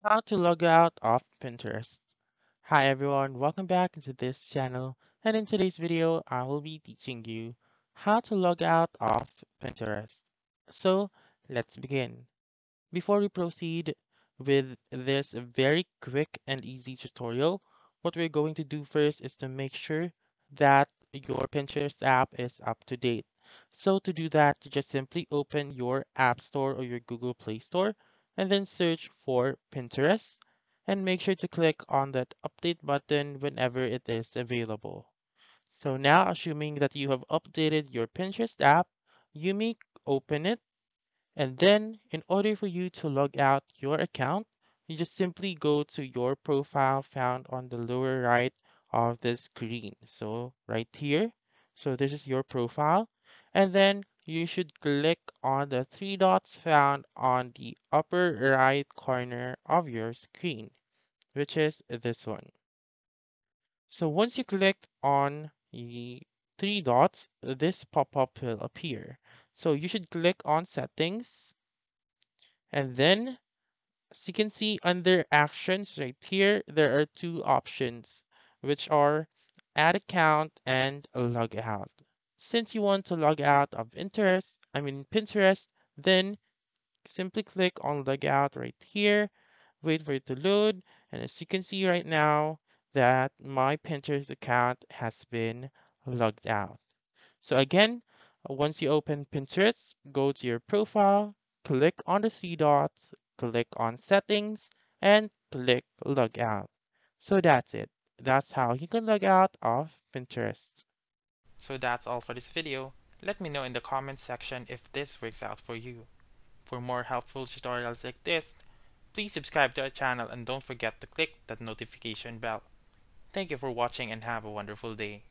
How to log out of Pinterest. Hi everyone, welcome back into this channel, and in today's video I will be teaching you how to log out of Pinterest. So let's begin. Before we proceed with this very quick and easy tutorial, what we're going to do first is to make sure that your Pinterest app is up to date. So to do that, you just simply open your App Store or your Google Play Store and then search for Pinterest and make sure to click on that update button whenever it is available. So now, assuming that you have updated your Pinterest app, you may open it, and then, in order for you to log out your account, you just simply go to your profile found on the lower right of the screen. So, right here. So, this is your profile. And then you should click on the three dots found on the upper right corner of your screen, which is this one. So, once you click on the three dots, this pop-up will appear. So, you should click on settings, and then, as you can see under actions right here, there are two options, which are add account and log out. Since you want to log out of Pinterest, then simply click on log out right here, wait for it to load, and as you can see right now that my Pinterest account has been logged out. So again, once you open Pinterest, go to your profile, click on the three dots, click on settings, and click log out. So that's it. That's how you can log out of Pinterest. So that's all for this video. Let me know in the comments section if this works out for you. For more helpful tutorials like this, please subscribe to our channel and don't forget to click that notification bell. Thank you for watching and have a wonderful day.